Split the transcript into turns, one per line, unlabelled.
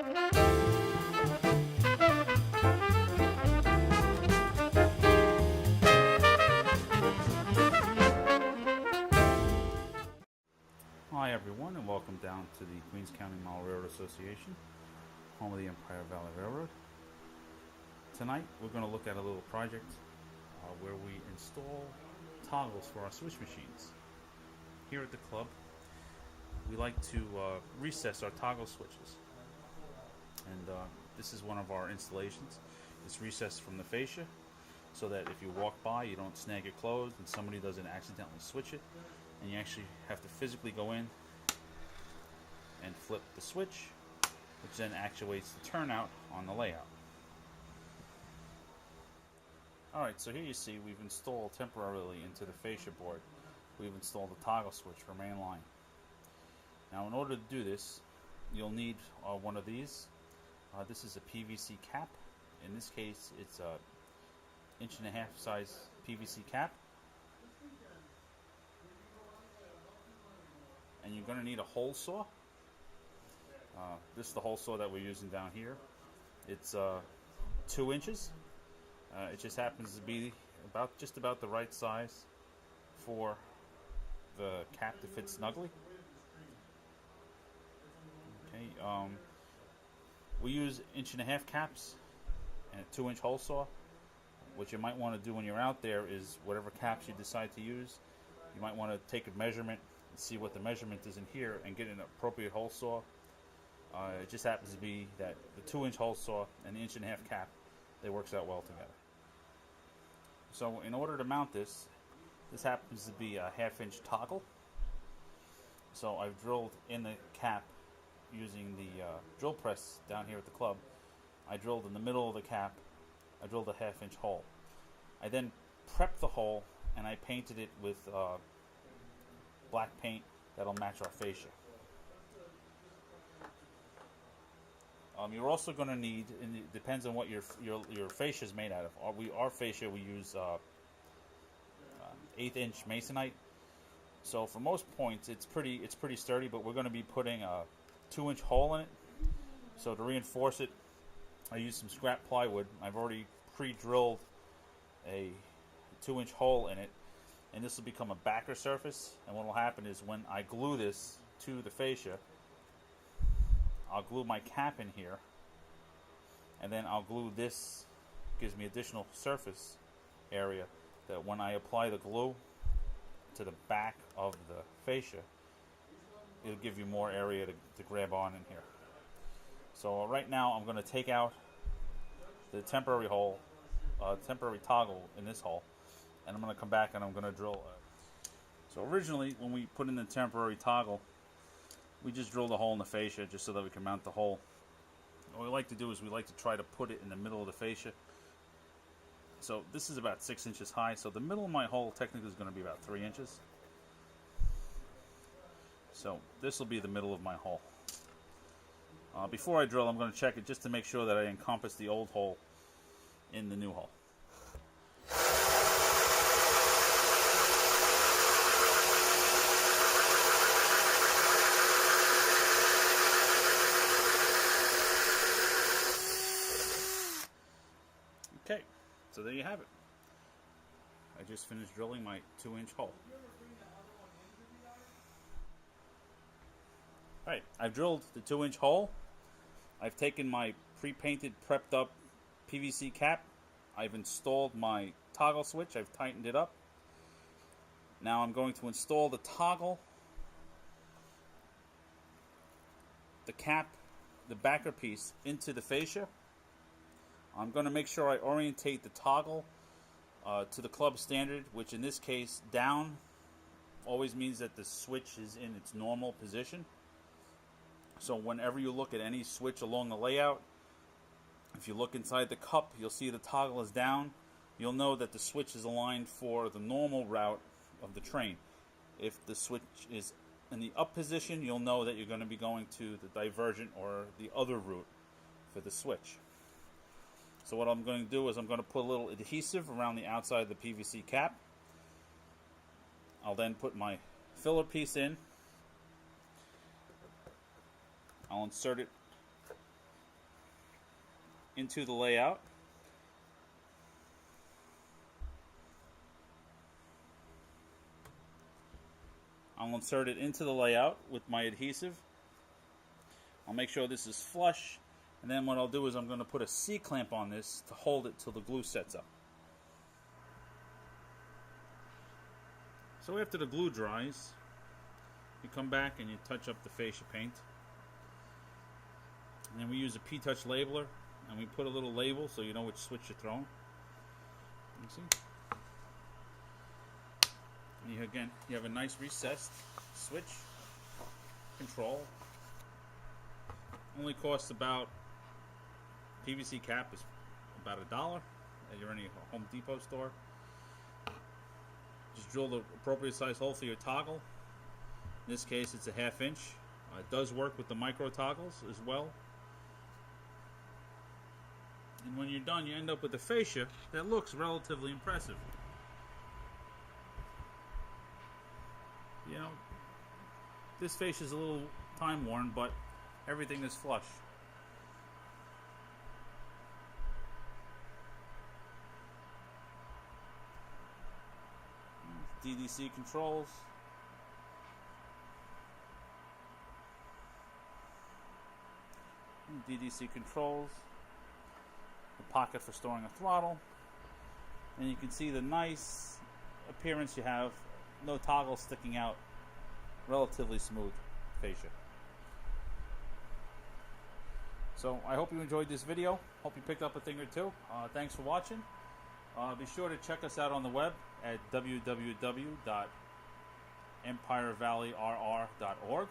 Hi everyone, and welcome down to the Queens County Model Railroad Association, home of the Empire Valley Railroad. Tonight we're going to look at a little project where we install toggles for our switch machines. Here at the club, we like to recess our toggle switches, and this is one of our installations. It's recessed from the fascia so that if you walk by you don't snag it closed and somebody doesn't accidentally switch it, and you actually have to physically go in and flip the switch, which then actuates the turnout on the layout. Alright, so here you see we've installed temporarily into the fascia board, we've installed a toggle switch for main line. Now in order to do this, you'll need one of these. This is a PVC cap. In this case it's a 1.5 inch size PVC cap. And you're going to need a hole saw. This is the hole saw that we're using down here. It's 2 inches. It just happens to be just about the right size for the cap to fit snugly. Okay. We use 1.5 inch caps and a 2 inch hole saw. What you might want to do when you're out there is whatever caps you decide to use, you might want to take a measurement, see what the measurement is in here, and get an appropriate hole saw. It just happens to be that the 2 inch hole saw and the 1.5 inch cap, they works out well together. So in order to mount this happens to be a 1/2 inch toggle. So I've drilled in the cap using the drill press down here at the club. I drilled in the middle of the cap, I drilled a 1/2 inch hole. I then prepped the hole and I painted it with black paint that'll match our fascia. You're also going to need, and it depends on what your fascia is made out of. Our fascia, we use 1/8 inch masonite. So for most points, it's pretty sturdy. But we're going to be putting a 2 inch hole in it. So to reinforce it, I used some scrap plywood. I've already pre-drilled a 2 inch hole in it. And this will become a backer surface, and what will happen is when I glue this to the fascia, I'll glue my cap in here, and then I'll glue this, gives me additional surface area that when I apply the glue to the back of the fascia, it'll give you more area to grab on in here. So right now I'm going to take out the temporary toggle in this hole, and I'm going to come back and I'm going to drill. So originally, when we put in the temporary toggle, we just drilled a hole in the fascia just so that we can mount the hole. What we like to do is we like to try to put it in the middle of the fascia. So this is about 6 inches high, so the middle of my hole technically is going to be about 3 inches. So this will be the middle of my hole. Before I drill, I'm going to check it just to make sure that I encompass the old hole in the new hole. Okay, so there you have it. I just finished drilling my 2 inch hole. Alright, I've drilled the 2 inch hole. I've taken my pre-painted, prepped up PVC cap. I've installed my toggle switch. I've tightened it up. Now I'm going to install the toggle, the cap, the backer piece into the fascia. I'm going to make sure I orientate the toggle to the club standard, which in this case, down always means that the switch is in its normal position. So whenever you look at any switch along the layout, if you look inside the cup, you'll see the toggle is down. You'll know that the switch is aligned for the normal route of the train. If the switch is in the up position, you'll know that you're going to be going to the divergent or the other route for the switch. So what I'm going to do is I'm going to put a little adhesive around the outside of the PVC cap. I'll then put my filler piece in. I'll insert it into the layout. I'll insert it into the layout with my adhesive. I'll make sure this is flush, and then what I'll do is I'm going to put a C-clamp on this to hold it till the glue sets up. So after the glue dries, you come back and you touch up the fascia paint. And then we use a P-Touch labeler, and we put a little label so you know which switch you're throwing. You see? And again, you have a nice recessed switch control. Only costs about, PVC cap is about $1 at your any Home Depot store. Just drill the appropriate size hole for your toggle. In this case, it's a 1/2 inch. It does work with the micro toggles as well. And when you're done, you end up with a fascia that looks relatively impressive. You know, this fascia is a little time worn, but everything is flush. DDC controls. DDC controls. The pocket for storing a throttle. And you can see the nice appearance you have. No toggle sticking out. Relatively smooth fascia. So I hope you enjoyed this video. Hope you picked up a thing or two. Thanks for watching. Be sure to check us out on the web at www.empirevalley.rr.org.